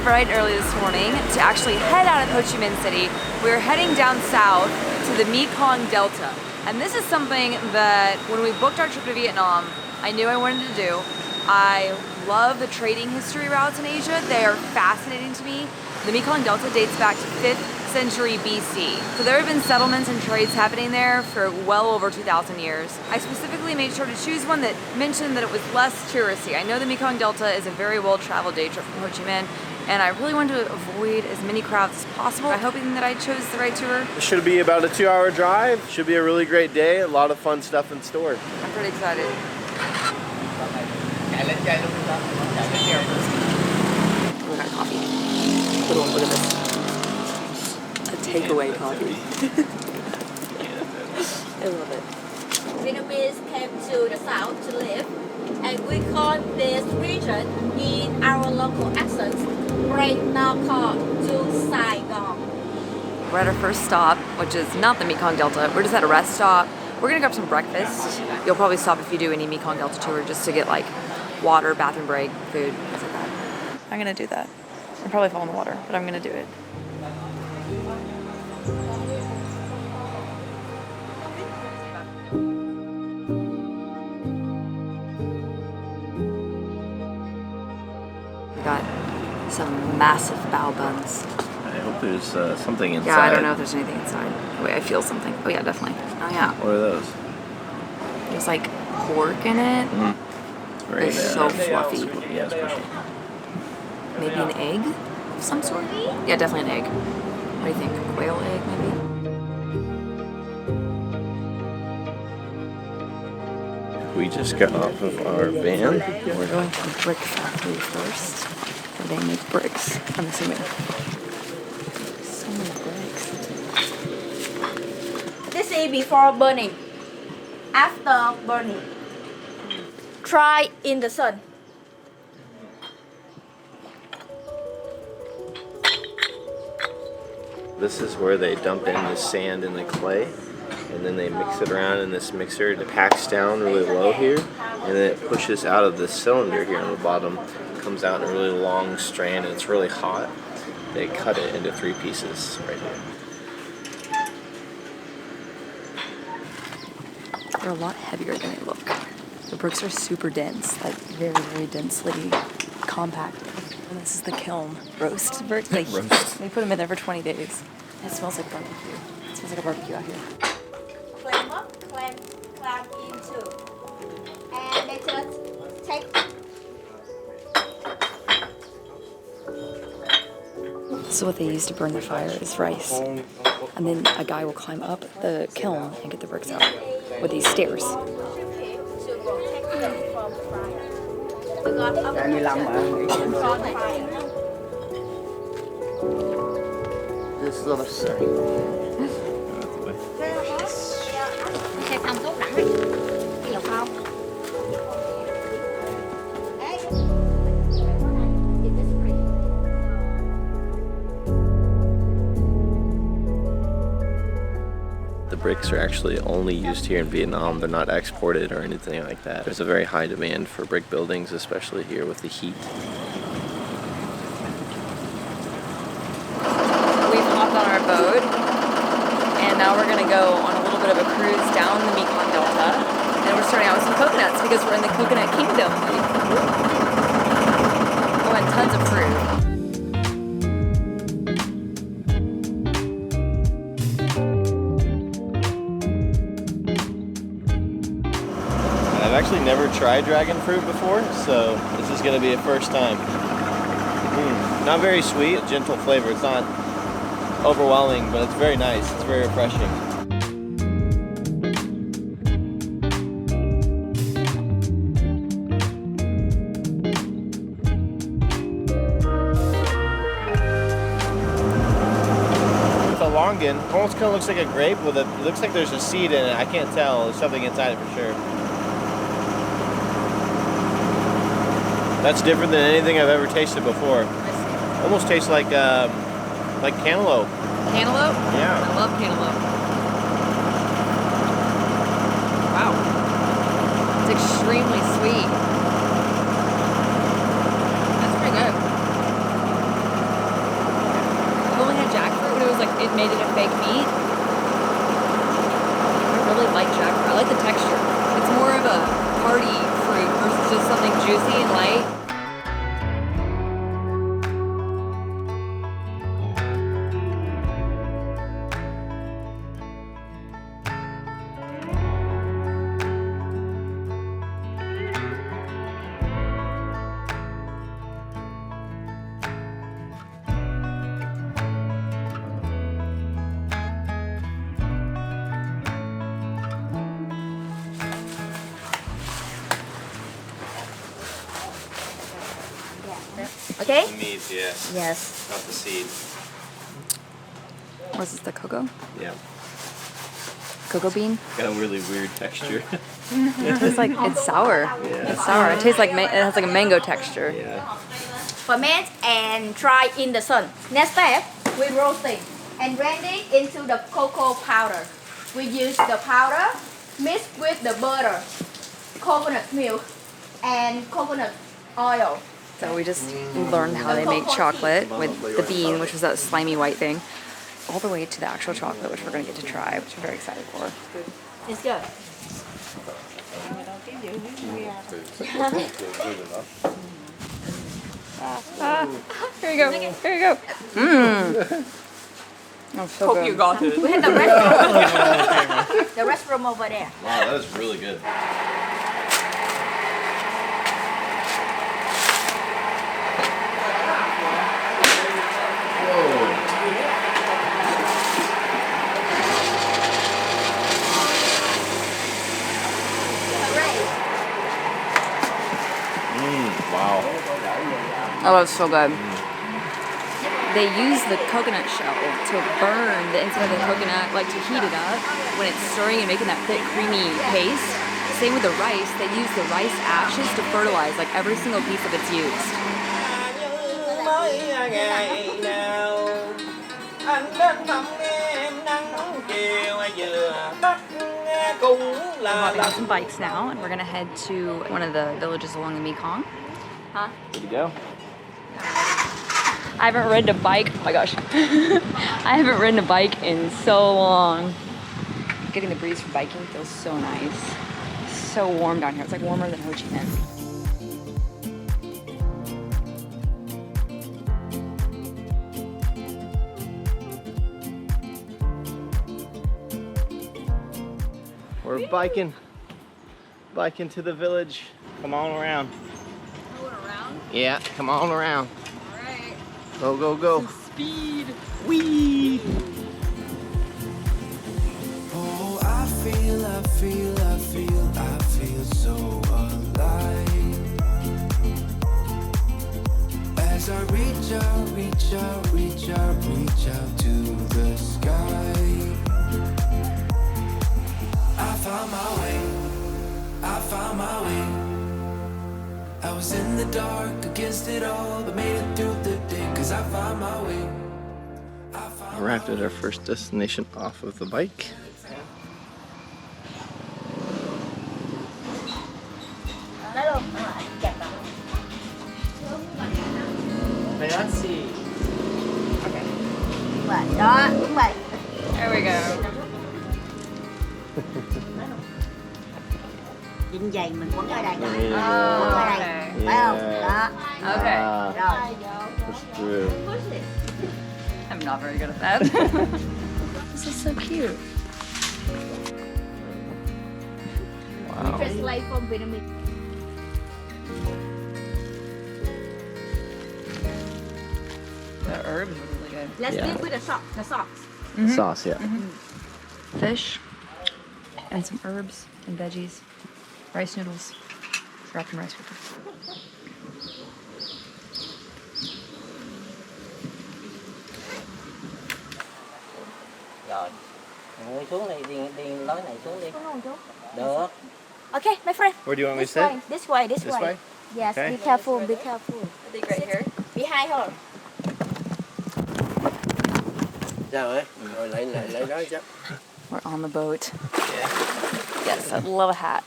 bright and early this morning to actually head out of Ho Chi Minh City. We're heading down south to the Mekong Delta. And this is something that when we booked our trip to Vietnam, I knew I wanted to do. I love the trading history routes in Asia. They are fascinating to me. The Mekong Delta dates back to 5th century BC. So there have been settlements and trades happening there for well over 2,000 years. I specifically made sure to choose one that mentioned that it was less touristy. I know the Mekong Delta is a very well-traveled day trip from Ho Chi Minh, and I really wanted to avoid as many crowds as possible. I'm hoping that I chose the right tour. It should be about a 2-hour drive. Should be a really great day. A lot of fun stuff in store. I'm pretty excited. We got coffee. Look at this. Takeaway coffee. I love it. Vietnamese came to the south to live, and we call this region in our local accent right now called to Saigon. We're at our first stop, which is not the Mekong Delta. We're just at a rest stop. We're gonna grab some breakfast. You'll probably stop if you do any Mekong Delta tour just to get like water, bathroom break, food, things like that. I'm gonna do that. I'll probably fall in the water, but I'm gonna do it. We got some massive bao buns. I hope there's something inside. Yeah, I don't know if there's anything inside. Wait, I feel something. Oh yeah, definitely. Oh yeah. What are those? There's like pork in it. It's very It's so fluffy. Yeah, it's squishy. Maybe an egg of some sort? Yeah, definitely an egg. What do you think? Quail egg, maybe? We just got off of our van. We're going to the brick factory first, where they make bricks, I'm assuming. So many bricks. This is before burning. After burning, try in the sun. This is where they dump in the sand and the clay, and then they mix it around in this mixer. It packs down really low here, and then it pushes out of this cylinder here on the bottom. It comes out in a really long strand, and it's really hot. They cut it into 3 pieces right here. They're a lot heavier than they look. The bricks are super dense, like very, very densely compact. And this is the kiln. Roast bricks. They put them in there for 20 days. It smells like barbecue. It smells like a barbecue out here. Climb up, climb into. And they just take. So what they use to burn the fire is rice. And then a guy will climb up the kiln and get the bricks out with these stairs. This little sorry. Xe xong tốt đẳng đi. Đi lục không? The bricks are actually only used here in Vietnam. They're not exported or anything like that. There's a very high demand for brick buildings, especially here with the heat. We've hopped on our boat, and now we're gonna go on a little bit of a cruise down the Mekong Delta. And we're starting out with some coconuts because we're in the coconut kingdom. Oh, and tons of fruit. I've actually never tried dragon fruit before, so this is going to be a first time. Not very sweet, gentle flavor. It's not overwhelming, but it's very nice. It's very refreshing. It's a longan. Almost kind of looks like a grape with it looks like there's a seed in it. I can't tell. There's something inside it for sure. That's different than anything I've ever tasted before. Almost tastes like cantaloupe. Cantaloupe? Yeah. I love cantaloupe. Wow. It's extremely sweet. That's pretty good. fake meat. I really like jackfruit. I like the texture. It's more of a party fruit versus just something juicy and light. Okay? The meat, yeah. Yes. Not the seed. What's this, the cocoa? Yeah. Cocoa bean? Got a really weird texture. It tastes like, it's sour. Yeah. It's sour. It tastes like, it has like a mango texture. Yeah. Ferment and dry in the sun. Next step, we roasting and blending into the cocoa powder. We use the powder mixed with the butter, coconut milk, and coconut oil. So we just learned how they make chocolate with the bean, which was that slimy white thing, all the way to the actual chocolate, which we're going to get to try, which I'm very excited for. It's good. Here you go. Here you go. Mmm. Oh, so good. got it. We have the restroom. The restroom over there. Wow, that is really good. Wow. Oh, that's so good. They use the coconut shell to burn the inside of the coconut, like to heat it up when it's stirring and making that thick, creamy paste. Same with the rice. They use the rice ashes to fertilize, like every single piece of it's used. We're hopping on some bikes now, and we're gonna head to one of the villages along the Mekong. Huh? Good to go. I haven't ridden a bike. Oh my gosh. I haven't ridden a bike in so long. Getting the breeze from biking feels so nice. So warm down here. It's like warmer than Ho Chi Minh. We're biking to the village. Come on around. Going around? Yeah, come on around. Alright. Go, go, go. Speed. Whee! Oh, I feel so alive. As I reach out to the sky. I found my way. I was in the dark against it all, but made it through the day, 'cause I found my way. Arrived at our first destination off of the bike. Okay. Đó, đúng vậy. There we go. Dính giày mình quấn ở đây. Oh, Quấn ở đây. okay. Phải không? Đó. Okay. Rồi. Push through. I'm not very good at that. This is so cute. Wow. Translate from Vietnamese. The herbs are really good. Let's Yeah. deal with the socks. The socks. The sauce, yeah. Fish and some herbs and veggies. Rice noodles wrapped in rice paper. Rồi, ngồi xuống đi, đi lối này xuống đi. Được. Okay, my friend. Where do you want me to This sit? way. This way. This This way. way? Yes. Okay. Be careful. Be careful. I think right here. Behind her. Rồi, rồi lại đó chứ. We're on the boat. Yes, I love a hat.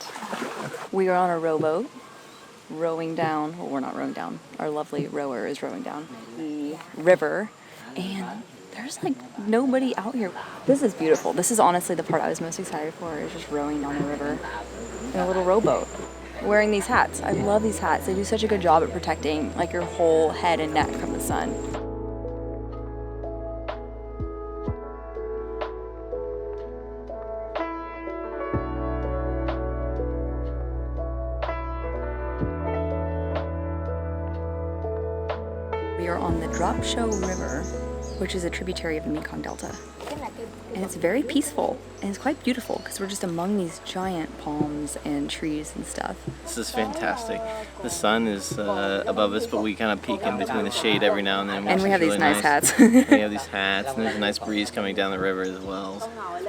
We are on a rowboat, rowing down. Well, we're not rowing down. Our lovely rower is rowing down the river, and there's like nobody out here. This is beautiful. This is honestly the part I was most excited for, is just rowing down the river in a little rowboat. Wearing these hats. I love these hats. They do such a good job at protecting like your whole head and neck from the sun. We are on the Drop Show River, which is a tributary of the Mekong Delta. And it's very peaceful, and it's quite beautiful because we're just among these giant palms and trees and stuff. This is fantastic. The sun is above us, but we kind of peek in between the shade every now and then. And we have these nice hats. We have these hats, and there's a nice breeze coming down the river as well. It's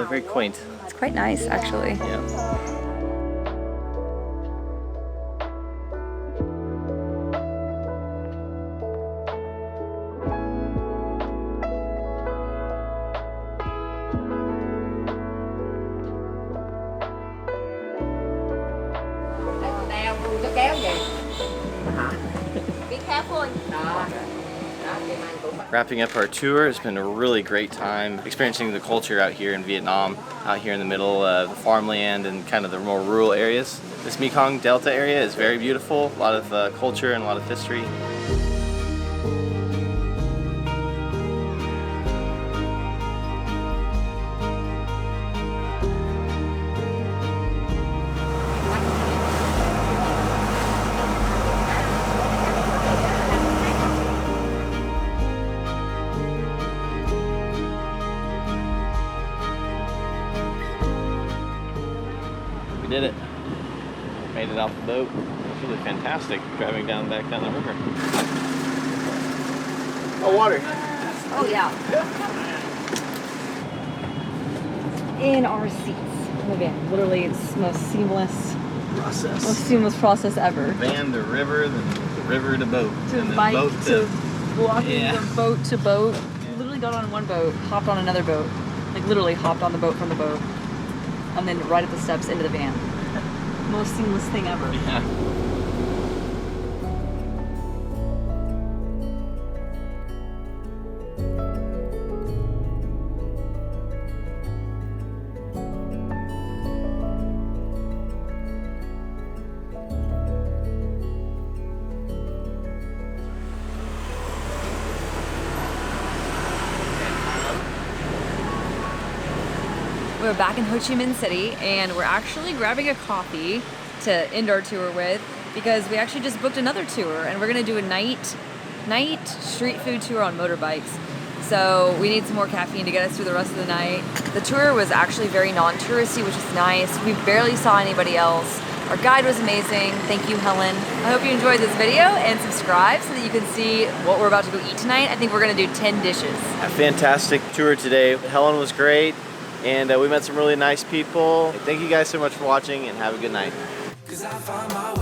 very quaint. It's quite nice, actually. Yeah. Be careful. Wrapping up our tour, it's been a really great time experiencing the culture out here in Vietnam, out here in the middle of the farmland and kind of the more rural areas. This Mekong Delta area is very beautiful, a lot of culture and a lot of history. We did it. Made it off the boat. It's really fantastic driving back down the river. Oh, water. Oh, yeah. In our seats in the van. Literally, it's the most seamless process ever. Van to river, then the river to boat. To and then bike boat to walking yeah. from boat to boat. We literally got on one boat, hopped on another boat. Like literally hopped on the boat from the boat. And then right up the steps into the van. Most seamless thing ever. Yeah. We're back in Ho Chi Minh City, and we're actually grabbing a coffee to end our tour with because we actually just booked another tour, and we're gonna do a night street food tour on motorbikes. So we need some more caffeine to get us through the rest of the night. The tour was actually very non-touristy, which is nice. We barely saw anybody else. Our guide was amazing. Thank you, Helen. I hope you enjoyed this video, and subscribe so that you can see what we're about to go eat tonight. I think we're gonna do 10 dishes. A fantastic tour today. Helen was great. And we met some really nice people. Thank you guys so much for watching, and have a good night. 'Cause I find my way